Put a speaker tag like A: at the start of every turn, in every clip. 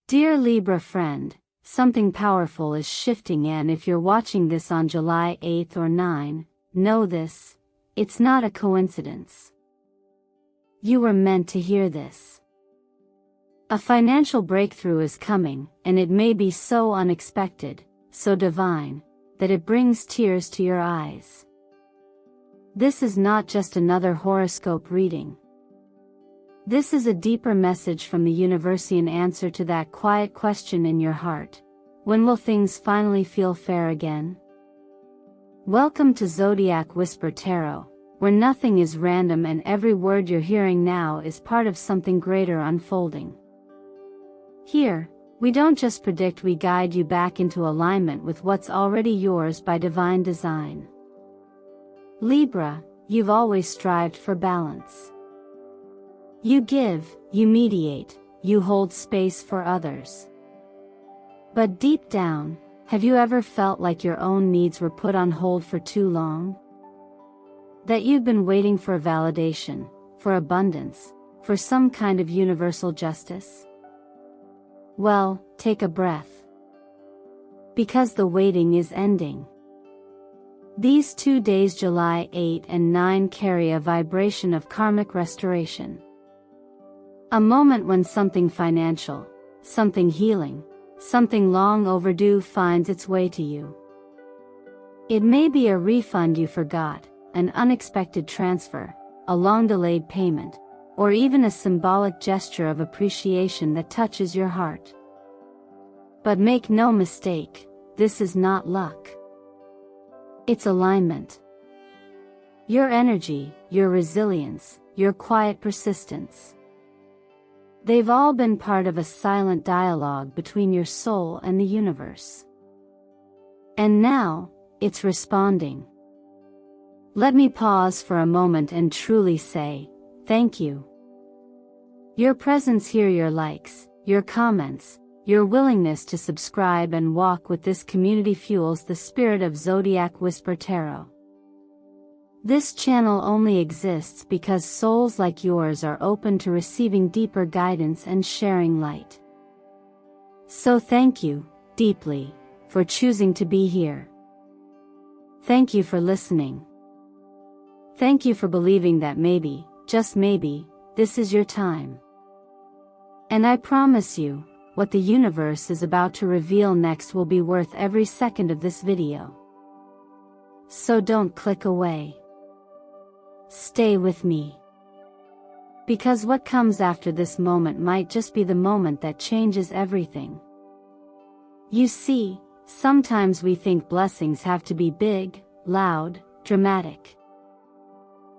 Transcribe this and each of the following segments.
A: Dear Libra friend, something powerful is shifting, and if you're watching this on July 8th or 9, know this, it's not a coincidence. You were meant to hear this. A financial breakthrough is coming, and it may be so unexpected, so divine, that it brings tears to your eyes. This is not just another horoscope reading. This is a deeper message from the universe, an answer to that quiet question in your heart. When will things finally feel fair again? Welcome to Zodiac Whisper Tarot, where nothing is random and every word you're hearing now is part of something greater unfolding. Here, we don't just predict, we guide you back into alignment with what's already yours by divine design. Libra, you've always strived for balance. You give, you mediate, you hold space for others. But deep down, have you ever felt like your own needs were put on hold for too long? That you've been waiting for validation, for abundance, for some kind of universal justice? Well, take a breath. Because the waiting is ending. These 2 days, July 8 and 9, carry a vibration of karmic restoration. A moment when something financial, something healing, something long overdue finds its way to you. It may be a refund you forgot, an unexpected transfer, a long-delayed payment, or even a symbolic gesture of appreciation that touches your heart. But make no mistake, this is not luck. It's alignment. Your energy, your resilience, your quiet persistence. They've all been part of a silent dialogue between your soul and the universe. And now, it's responding. Let me pause for a moment and truly say, thank you. Your presence here, your likes, your comments, your willingness to subscribe and walk with this community fuels the spirit of Zodiac Whisper Tarot. This channel only exists because souls like yours are open to receiving deeper guidance and sharing light. So thank you, deeply, for choosing to be here. Thank you for listening. Thank you for believing that maybe, just maybe, this is your time. And I promise you, what the universe is about to reveal next will be worth every second of this video. So don't click away. Stay with me. Because what comes after this moment might just be the moment that changes everything. You see, sometimes we think blessings have to be big, loud, dramatic.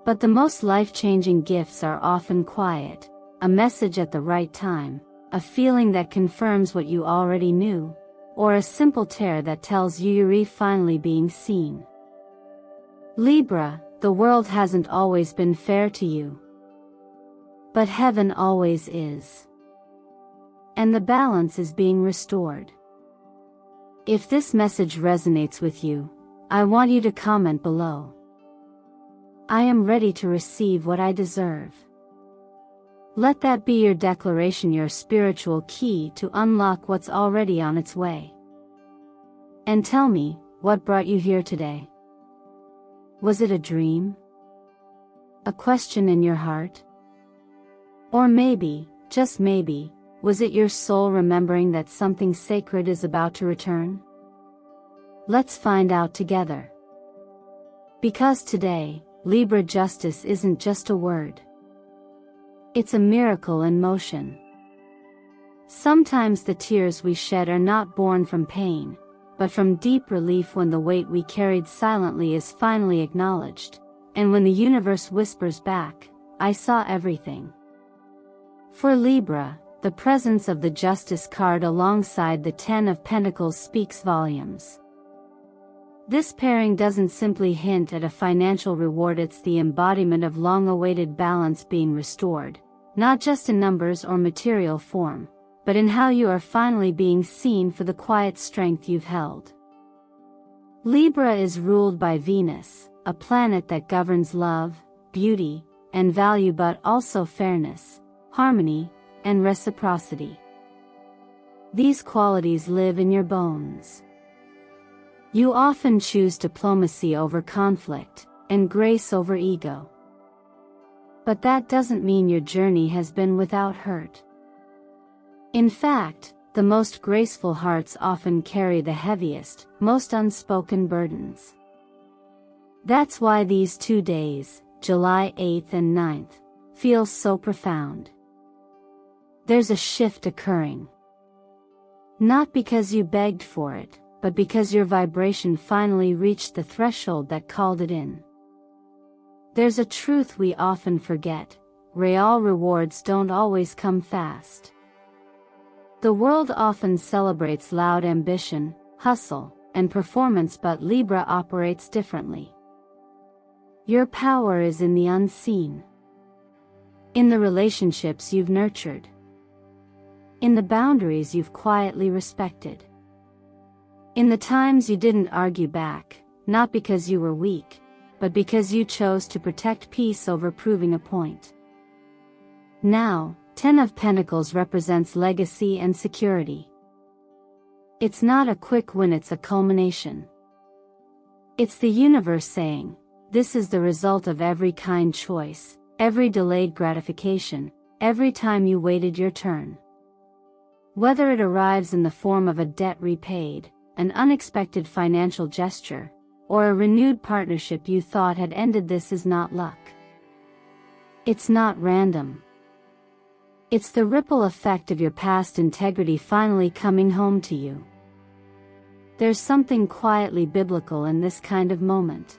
A: But the most life-changing gifts are often quiet, a message at the right time, a feeling that confirms what you already knew, or a simple tear that tells you you're finally being seen. Libra, the world hasn't always been fair to you. But heaven always is. And the balance is being restored. If this message resonates with you, I want you to comment below. I am ready to receive what I deserve. Let that be your declaration, your spiritual key to unlock what's already on its way. And tell me, what brought you here today? Was it a dream? A question in your heart? Or maybe, just maybe, was it your soul remembering that something sacred is about to return? Let's find out together. Because today, Libra, justice isn't just a word. It's a miracle in motion. Sometimes the tears we shed are not born from pain, but from deep relief when the weight we carried silently is finally acknowledged, and when the universe whispers back, I saw everything. For Libra, the presence of the Justice card alongside the Ten of Pentacles speaks volumes. This pairing doesn't simply hint at a financial reward, it's the embodiment of long-awaited balance being restored, not just in numbers or material form, but in how you are finally being seen for the quiet strength you've held. Libra is ruled by Venus, a planet that governs love, beauty, and value, but also fairness, harmony, and reciprocity. These qualities live in your bones. You often choose diplomacy over conflict, and grace over ego. But that doesn't mean your journey has been without hurt. In fact, the most graceful hearts often carry the heaviest, most unspoken burdens. That's why these 2 days, July 8th and 9th, feel so profound. There's a shift occurring. Not because you begged for it, but because your vibration finally reached the threshold that called it in. There's a truth we often forget: real rewards don't always come fast. The world often celebrates loud ambition, hustle, and performance, but Libra operates differently. Your power is in the unseen. In the relationships you've nurtured. In the boundaries you've quietly respected. In the times you didn't argue back, not because you were weak, but because you chose to protect peace over proving a point. Now, 10 of Pentacles represents legacy and security. It's not a quick win, it's a culmination. It's the universe saying, this is the result of every kind choice, every delayed gratification, every time you waited your turn. Whether it arrives in the form of a debt repaid, an unexpected financial gesture, or a renewed partnership you thought had ended, this is not luck. It's not random. It's the ripple effect of your past integrity finally coming home to you. There's something quietly biblical in this kind of moment.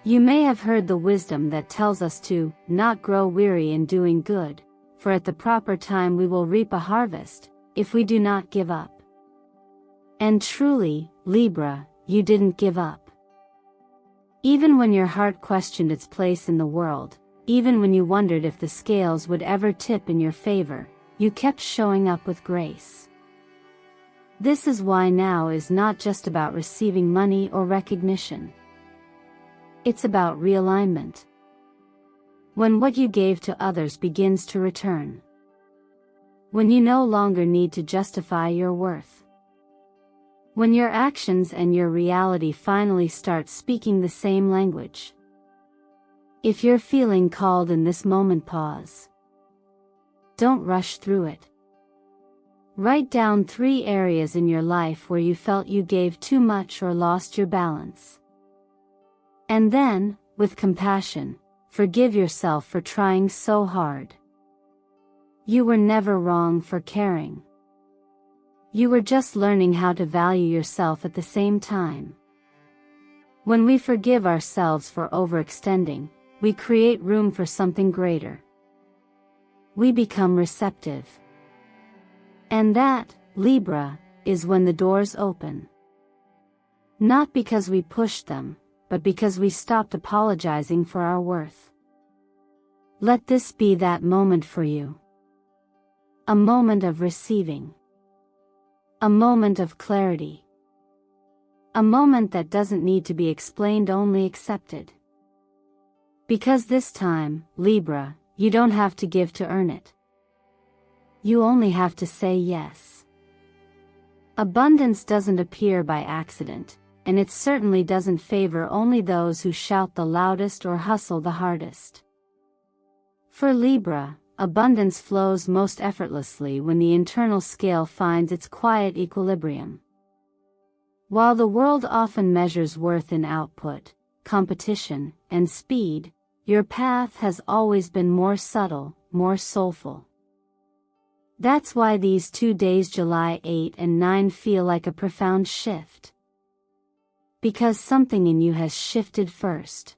A: You may have heard the wisdom that tells us to not grow weary in doing good, for at the proper time we will reap a harvest, if we do not give up. And truly, Libra, you didn't give up. Even when your heart questioned its place in the world, even when you wondered if the scales would ever tip in your favor, you kept showing up with grace. This is why now is not just about receiving money or recognition. It's about realignment. When what you gave to others begins to return. When you no longer need to justify your worth. When your actions and your reality finally start speaking the same language. If you're feeling called in this moment, pause. Don't rush through it. Write down 3 areas in your life where you felt you gave too much or lost your balance. And then, with compassion, forgive yourself for trying so hard. You were never wrong for caring. You were just learning how to value yourself at the same time. When we forgive ourselves for overextending, we create room for something greater. We become receptive. And that, Libra, is when the doors open. Not because we pushed them, but because we stopped apologizing for our worth. Let this be that moment for you. A moment of receiving. A moment of clarity. A moment that doesn't need to be explained, only accepted. Because this time, Libra, you don't have to give to earn it. You only have to say yes. Abundance doesn't appear by accident, and it certainly doesn't favor only those who shout the loudest or hustle the hardest. For Libra, abundance flows most effortlessly when the internal scale finds its quiet equilibrium. While the world often measures worth in output, competition, and speed, your path has always been more subtle, more soulful. That's why these 2 days, July 8 and 9, feel like a profound shift. Because something in you has shifted first.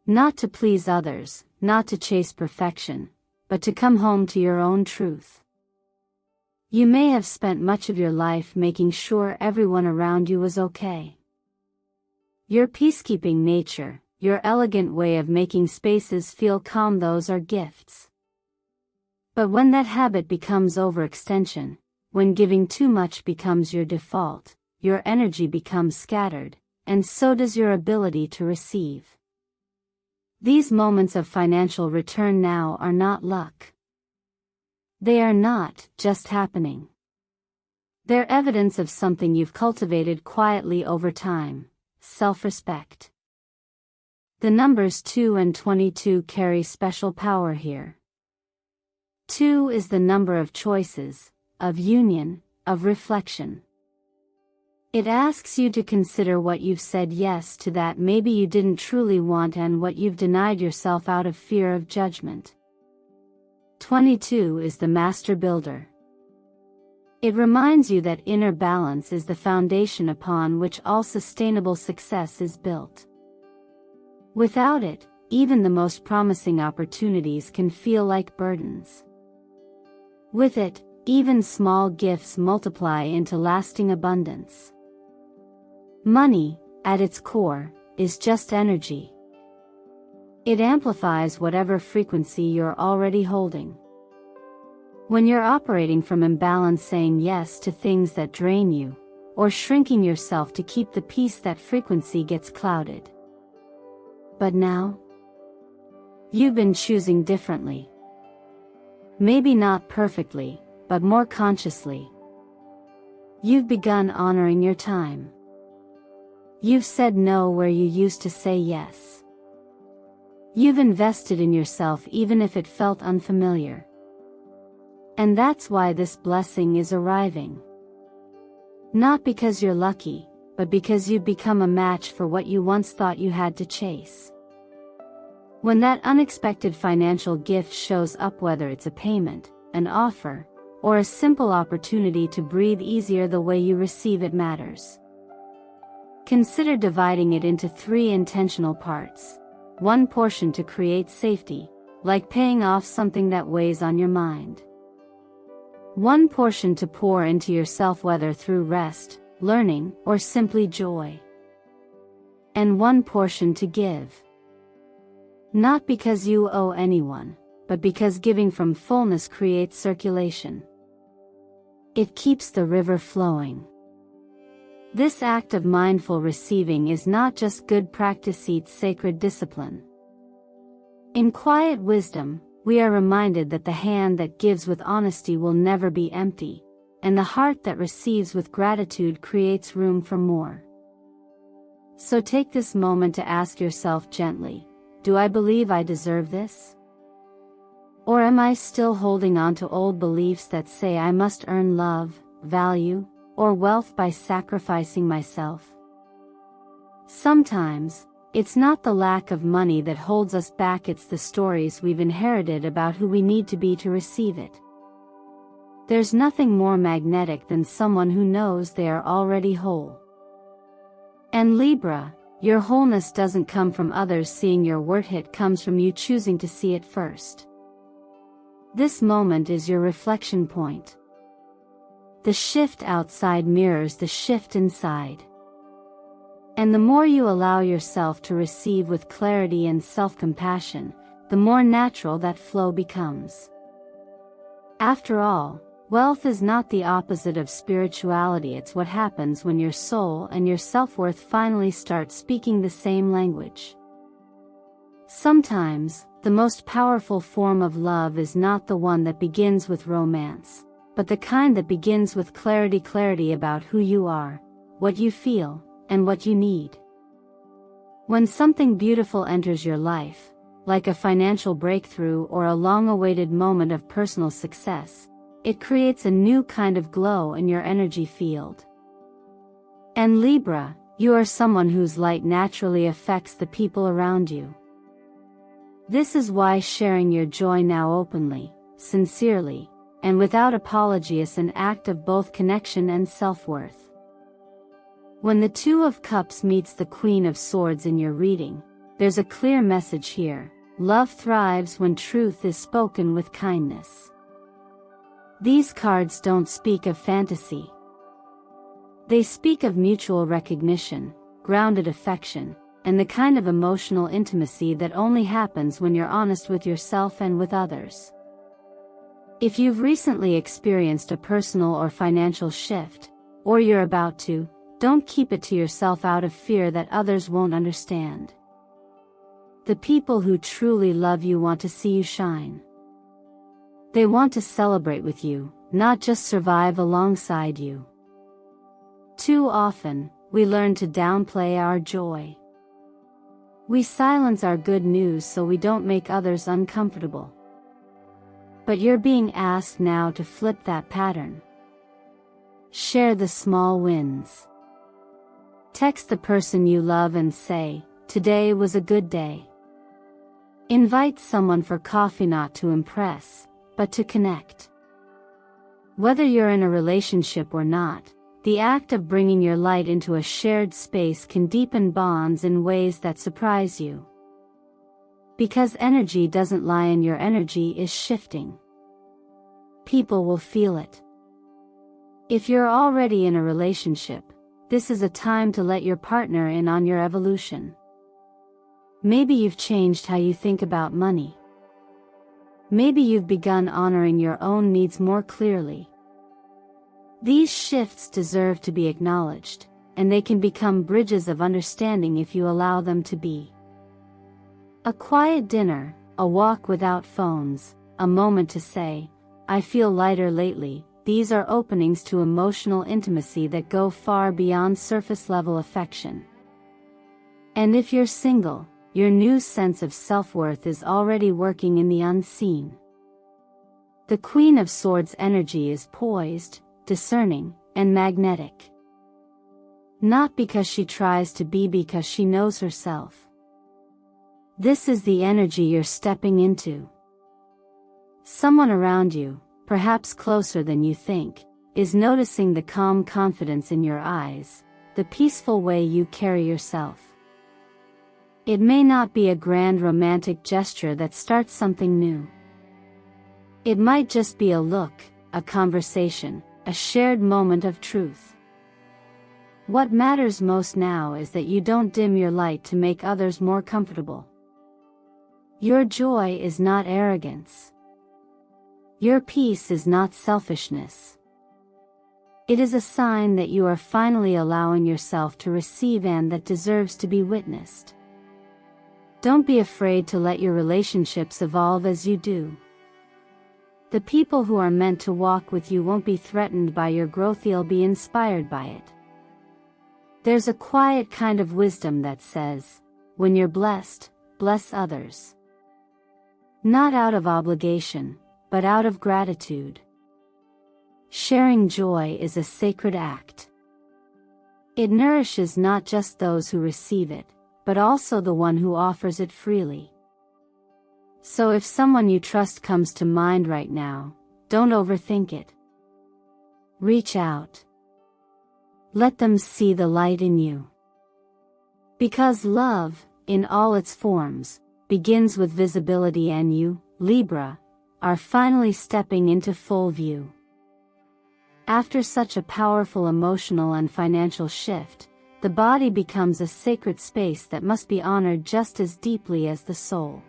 A: Not to please others, not to chase perfection, but to come home to your own truth. You may have spent much of your life making sure everyone around you was okay. Your peacekeeping nature, your elegant way of making spaces feel calm, those are gifts. But when that habit becomes overextension, when giving too much becomes your default, your energy becomes scattered, and so does your ability to receive. These moments of financial return now are not luck. They are not just happening. They're evidence of something you've cultivated quietly over time: self-respect. The numbers 2 and 22 carry special power here. 2 is the number of choices, of union, of reflection. It asks you to consider what you've said yes to that maybe you didn't truly want and what you've denied yourself out of fear of judgment. 22 is the master builder. It reminds you that inner balance is the foundation upon which all sustainable success is built. Without it, even the most promising opportunities can feel like burdens. With it, even small gifts multiply into lasting abundance. Money, at its core, is just energy. It amplifies whatever frequency you're already holding. When you're operating from imbalance, saying yes to things that drain you, or shrinking yourself to keep the peace, that frequency gets clouded. But now, you've been choosing differently. Maybe not perfectly, but more consciously. You've begun honoring your time. You've said no where you used to say yes. You've invested in yourself even if it felt unfamiliar. And that's why this blessing is arriving. Not because you're lucky, but because you've become a match for what you once thought you had to chase. When that unexpected financial gift shows up, whether it's a payment, an offer, or a simple opportunity to breathe easier, the way you receive it matters. Consider dividing it into 3 intentional parts. 1 portion to create safety, like paying off something that weighs on your mind. 1 portion to pour into yourself, whether through rest, learning, or simply joy. And 1 portion to give. Not because you owe anyone, but because giving from fullness creates circulation. It keeps the river flowing. This act of mindful receiving is not just good practice, it's sacred discipline. In quiet wisdom, we are reminded that the hand that gives with honesty will never be empty, and the heart that receives with gratitude creates room for more. So take this moment to ask yourself gently, do I believe I deserve this? Or am I still holding on to old beliefs that say I must earn love, value, or wealth by sacrificing myself? Sometimes, it's not the lack of money that holds us back, it's the stories we've inherited about who we need to be to receive it. There's nothing more magnetic than someone who knows they are already whole. And Libra, your wholeness doesn't come from others seeing your worth, it comes from you choosing to see it first. This moment is your reflection point. The shift outside mirrors the shift inside. And the more you allow yourself to receive with clarity and self-compassion, the more natural that flow becomes. After all, wealth is not the opposite of spirituality, it's what happens when your soul and your self-worth finally start speaking the same language. Sometimes, the most powerful form of love is not the one that begins with romance, but the kind that begins with clarity about who you are, what you feel, and what you need. When something beautiful enters your life, like a financial breakthrough or a long-awaited moment of personal success, it creates a new kind of glow in your energy field. And Libra, you are someone whose light naturally affects the people around you. This is why sharing your joy now openly, sincerely, and without apology is an act of both connection and self-worth. When the 2 of Cups meets the Queen of Swords in your reading, there's a clear message here: love thrives when truth is spoken with kindness. These cards don't speak of fantasy. They speak of mutual recognition, grounded affection, and the kind of emotional intimacy that only happens when you're honest with yourself and with others. If you've recently experienced a personal or financial shift, or you're about to, don't keep it to yourself out of fear that others won't understand. The people who truly love you want to see you shine. They want to celebrate with you, not just survive alongside you. Too often, we learn to downplay our joy. We silence our good news so we don't make others uncomfortable. But you're being asked now to flip that pattern. Share the small wins. Text the person you love and say, "Today was a good day." Invite someone for coffee, not to impress, but to connect. Whether you're in a relationship or not, the act of bringing your light into a shared space can deepen bonds in ways that surprise you. Because energy doesn't lie and your energy is shifting. People will feel it. If you're already in a relationship, this is a time to let your partner in on your evolution. Maybe you've changed how you think about money. Maybe you've begun honoring your own needs more clearly. These shifts deserve to be acknowledged, and they can become bridges of understanding if you allow them to be. A quiet dinner, a walk without phones, a moment to say, "I feel lighter lately." These are openings to emotional intimacy that go far beyond surface-level affection. And if you're single, your new sense of self-worth is already working in the unseen. The Queen of Swords energy is poised, discerning, and magnetic. Not because she tries to be, because she knows herself. This is the energy you're stepping into. Someone around you, perhaps closer than you think, is noticing the calm confidence in your eyes, the peaceful way you carry yourself. It may not be a grand romantic gesture that starts something new. It might just be a look, a conversation, a shared moment of truth. What matters most now is that you don't dim your light to make others more comfortable. Your joy is not arrogance. Your peace is not selfishness. It is a sign that you are finally allowing yourself to receive and that deserves to be witnessed. Don't be afraid to let your relationships evolve as you do. The people who are meant to walk with you won't be threatened by your growth, they'll be inspired by it. There's a quiet kind of wisdom that says, when you're blessed, bless others. Not out of obligation, but out of gratitude. Sharing joy is a sacred act. It nourishes not just those who receive it, but also the one who offers it freely. So if someone you trust comes to mind right now, don't overthink it. Reach out. Let them see the light in you. Because love, in all its forms, begins with visibility, and you, Libra, are finally stepping into full view. After such a powerful emotional and financial shift, the body becomes a sacred space that must be honored just as deeply as the soul.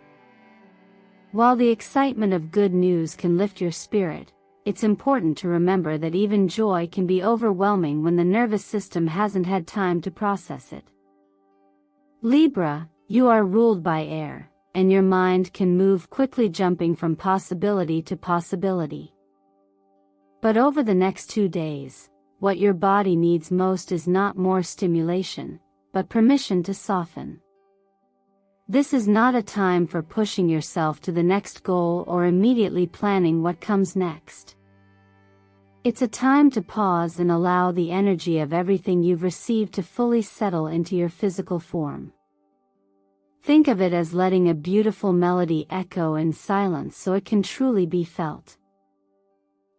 A: While the excitement of good news can lift your spirit, it's important to remember that even joy can be overwhelming when the nervous system hasn't had time to process it. Libra, you are ruled by air, and your mind can move quickly, jumping from possibility to possibility. But over the next 2 days, what your body needs most is not more stimulation, but permission to soften. This is not a time for pushing yourself to the next goal or immediately planning what comes next. It's a time to pause and allow the energy of everything you've received to fully settle into your physical form. Think of it as letting a beautiful melody echo in silence so it can truly be felt.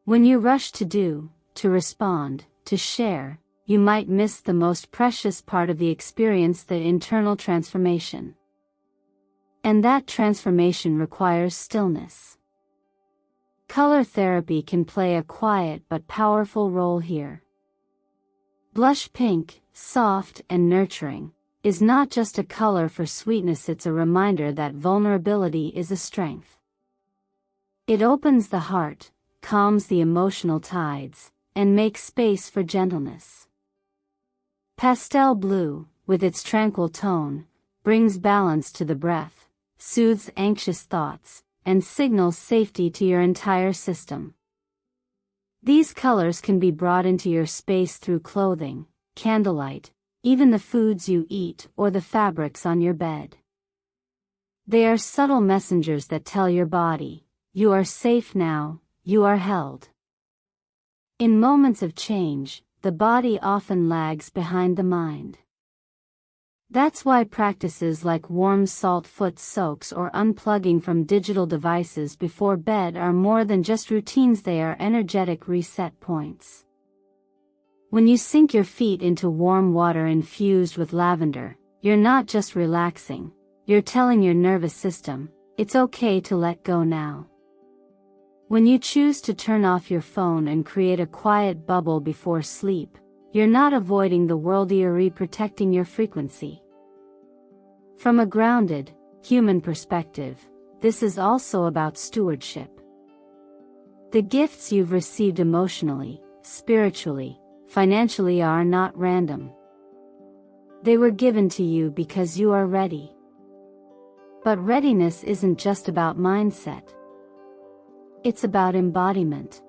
A: When you rush to do, to respond, to share, you might miss the most precious part of the experience, the internal transformation. And that transformation requires stillness. Color therapy can play a quiet but powerful role here. Blush pink, soft and nurturing, is not just a color for sweetness, it's a reminder that vulnerability is a strength. It opens the heart, calms the emotional tides, and makes space for gentleness. Pastel blue, with its tranquil tone, brings balance to the breath, soothes anxious thoughts, and signals safety to your entire system. These colors can be brought into your space through clothing, candlelight, even the foods you eat or the fabrics on your bed. They are subtle messengers that tell your body, you are safe now, you are held. In moments of change, the body often lags behind the mind. That's why practices like warm salt foot soaks or unplugging from digital devices before bed are more than just routines, they are energetic reset points. When you sink your feet into warm water infused with lavender, you're not just relaxing, you're telling your nervous system, it's okay to let go now. When you choose to turn off your phone and create a quiet bubble before sleep, you're not avoiding the world, you're protecting your frequency. From a grounded, human perspective, this is also about stewardship. The gifts you've received emotionally, spiritually, financially are not random. They were given to you because you are ready. But readiness isn't just about mindset. It's about embodiment.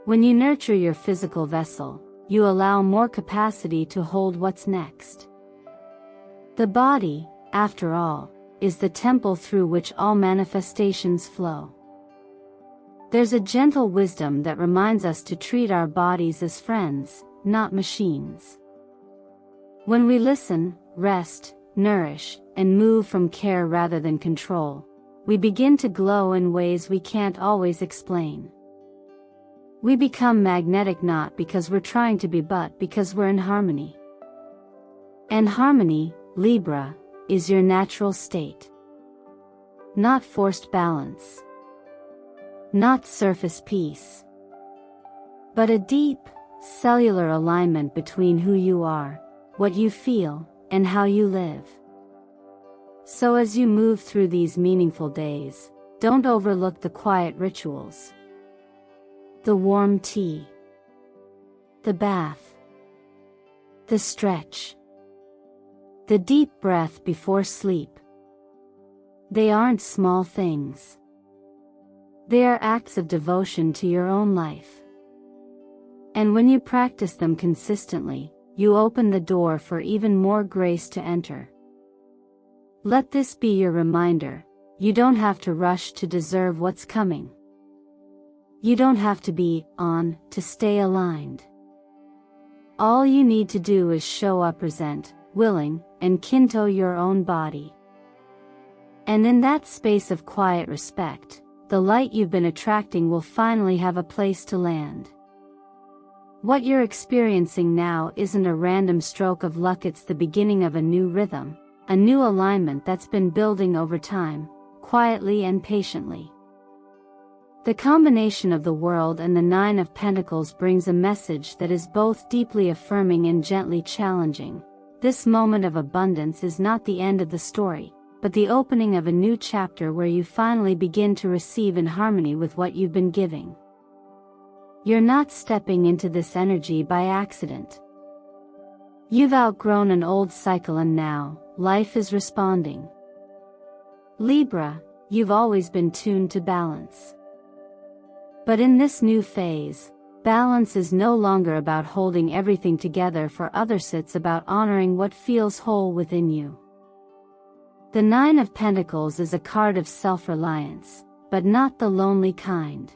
A: When you nurture your physical vessel, you allow more capacity to hold what's next. The body, after all, is the temple through which all manifestations flow. There's a gentle wisdom that reminds us to treat our bodies as friends, not machines. When we listen, rest, nourish, and move from care rather than control, we begin to glow in ways we can't always explain. We become magnetic not because we're trying to be but because we're in harmony. And harmony, Libra, is your natural state. Not forced balance. Not surface peace. But a deep, cellular alignment between who you are, what you feel, and how you live. So as you move through these meaningful days, don't overlook the quiet rituals. The warm tea. The bath. The stretch. The deep breath before sleep. They aren't small things. They are acts of devotion to your own life. And when you practice them consistently, you open the door for even more grace to enter. Let this be your reminder, you don't have to rush to deserve what's coming. You don't have to be on to stay aligned. All you need to do is show up present, willing, and kinto your own body. And in that space of quiet respect, the light you've been attracting will finally have a place to land. What you're experiencing now isn't a random stroke of luck, it's the beginning of a new rhythm, a new alignment that's been building over time, quietly and patiently. The combination of the World and the Nine of Pentacles brings a message that is both deeply affirming and gently challenging. This moment of abundance is not the end of the story, but the opening of a new chapter where you finally begin to receive in harmony with what you've been giving. You're not stepping into this energy by accident. You've outgrown an old cycle and now, life is responding. Libra, you've always been tuned to balance. But in this new phase, balance is no longer about holding everything together for others, it's about honoring what feels whole within you. The Nine of Pentacles is a card of self-reliance, but not the lonely kind.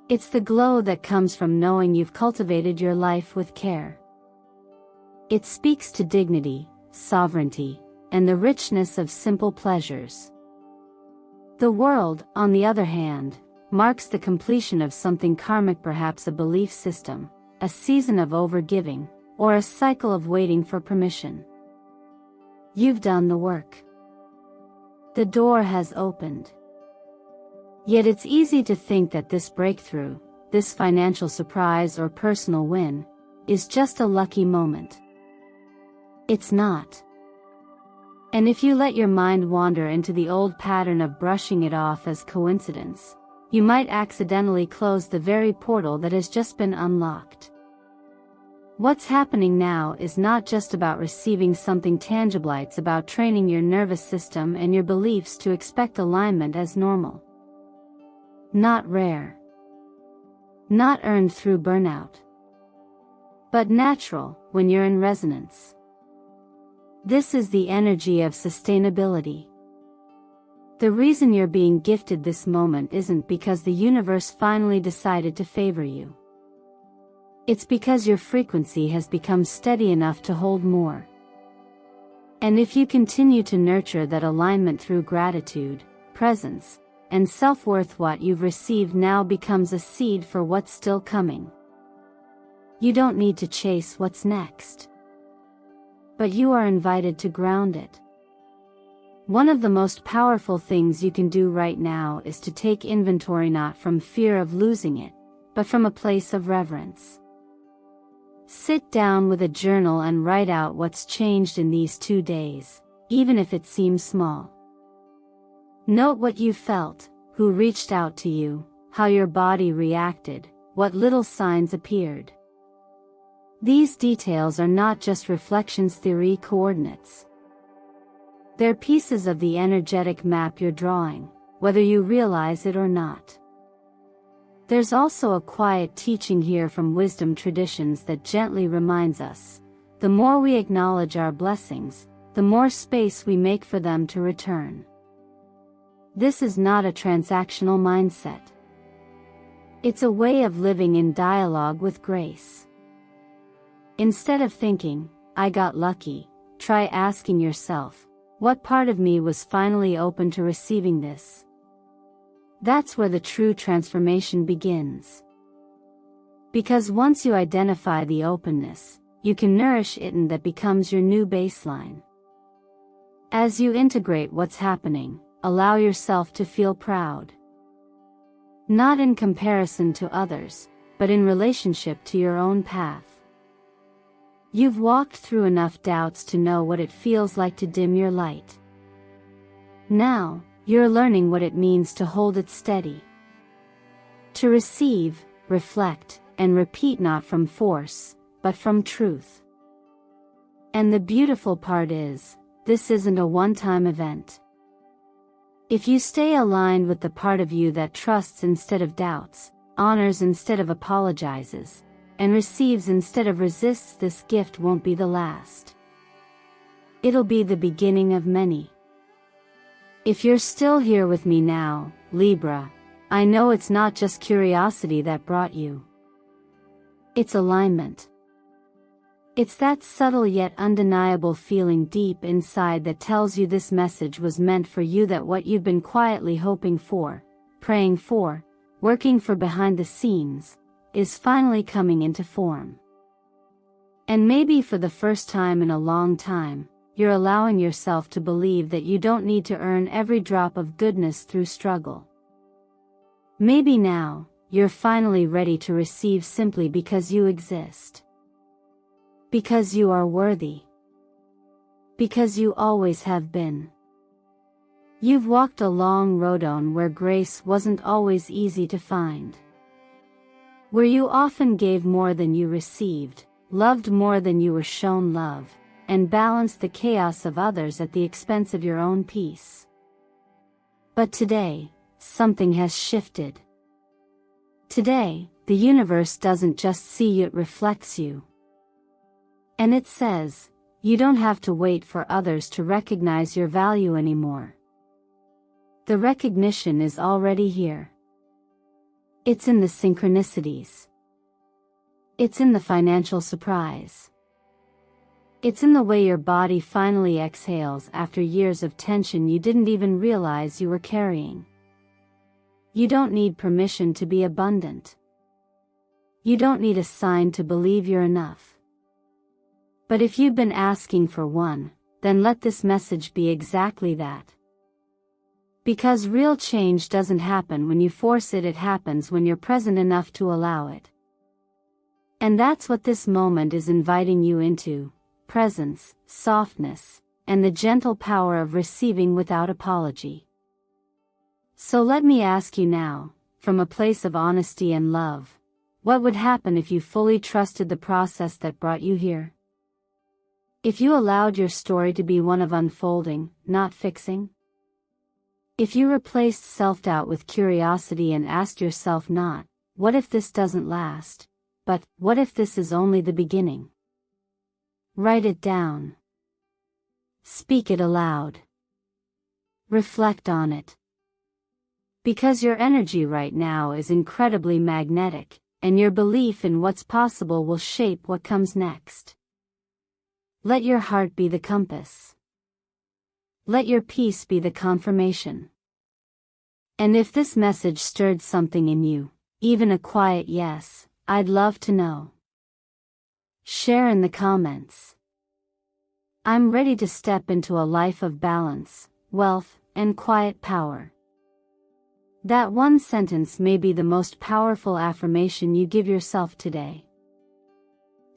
A: It's the glow that comes from knowing you've cultivated your life with care. It speaks to dignity, sovereignty, and the richness of simple pleasures. The World, on the other hand, marks the completion of something karmic, perhaps a belief system, a season of overgiving, or a cycle of waiting for permission. You've done the work. The door has opened. Yet it's easy to think that this breakthrough, this financial surprise or personal win, is just a lucky moment. It's not. And if you let your mind wander into the old pattern of brushing it off as coincidence, you might accidentally close the very portal that has just been unlocked. What's happening now is not just about receiving something tangible, it's about training your nervous system and your beliefs to expect alignment as normal. Not rare. Not earned through burnout. but natural when you're in resonance. This is the energy of sustainability. The reason you're being gifted this moment isn't because the universe finally decided to favor you. It's because your frequency has become steady enough to hold more. And if you continue to nurture that alignment through gratitude, presence, and self-worth, what you've received now becomes a seed for what's still coming. You don't need to chase what's next, but you are invited to ground it. One of the most powerful things you can do right now is to take inventory, not from fear of losing it, but from a place of reverence. Sit down with a journal and write out what's changed in these 2 days, even if it seems small. Note what you felt, who reached out to you, how your body reacted, what little signs appeared. These details are not just reflections theory coordinates. They're pieces of the energetic map you're drawing, whether you realize it or not. There's also a quiet teaching here from wisdom traditions that gently reminds us, the more we acknowledge our blessings, the more space we make for them to return. This is not a transactional mindset. It's a way of living in dialogue with grace. Instead of thinking, I got lucky, try asking yourself, what part of me was finally open to receiving this? That's where the true transformation begins. Because once you identify the openness, you can nourish it, and that becomes your new baseline. As you integrate what's happening, allow yourself to feel proud. Not in comparison to others, but in relationship to your own path. You've walked through enough doubts to know what it feels like to dim your light. Now, you're learning what it means to hold it steady. To receive, reflect, and repeat, not from force, but from truth. And the beautiful part is, this isn't a one-time event. If you stay aligned with the part of you that trusts instead of doubts, honors instead of apologizes, and receives instead of resists, this gift won't be the last. It'll be the beginning of many. If you're still here with me now, Libra, I know it's not just curiosity that brought you. It's alignment. It's that subtle yet undeniable feeling deep inside that tells you this message was meant for you, that what you've been quietly hoping for, praying for, working for behind the scenes, is finally coming into form. And maybe for the first time in a long time, you're allowing yourself to believe that you don't need to earn every drop of goodness through struggle. Maybe now, you're finally ready to receive simply because you exist. Because you are worthy. Because you always have been. You've walked a long road on where grace wasn't always easy to find. Where you often gave more than you received, loved more than you were shown love, and balanced the chaos of others at the expense of your own peace. But today, something has shifted. Today, the universe doesn't just see you, it reflects you. And it says, you don't have to wait for others to recognize your value anymore. The recognition is already here. It's in the synchronicities. It's in the financial surprise. It's in the way your body finally exhales after years of tension you didn't even realize you were carrying. You don't need permission to be abundant. You don't need a sign to believe you're enough. But if you've been asking for one, then let this message be exactly that. Because real change doesn't happen when you force it, it happens when you're present enough to allow it. And that's what this moment is inviting you into: presence, softness, and the gentle power of receiving without apology. So let me ask you now, from a place of honesty and love, what would happen if you fully trusted the process that brought you here? If you allowed your story to be one of unfolding, not fixing? If you replaced self-doubt with curiosity and asked yourself not, what if this doesn't last, But what if this is only the beginning? Write it down. Speak it aloud. Reflect on it. Because your energy right now is incredibly magnetic, and your belief in what's possible will shape what comes next. Let your heart be the compass. Let your peace be the confirmation. And if this message stirred something in you, even a quiet yes, I'd love to know. Share in the comments. I'm ready to step into a life of balance, wealth, and quiet power. That one sentence may be the most powerful affirmation you give yourself today.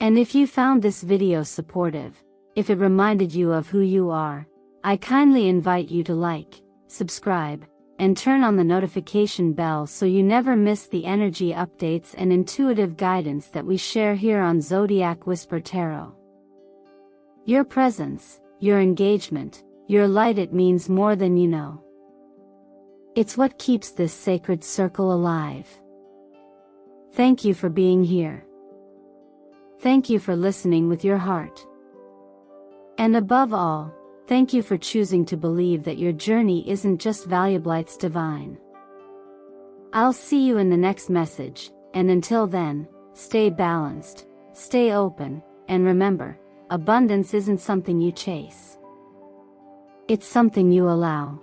A: And if you found this video supportive, if it reminded you of who you are, I kindly invite you to like, subscribe, and turn on the notification bell so you never miss the energy updates and intuitive guidance that we share here on Zodiac Whisper Tarot. Your presence, your engagement, your light, it means more than you know. It's what keeps this sacred circle alive. Thank you for being here. Thank you for listening with your heart. And above all, thank you for choosing to believe that your journey isn't just valuable, it's divine. I'll see you in the next message, and until then, stay balanced, stay open, and remember, abundance isn't something you chase. It's something you allow.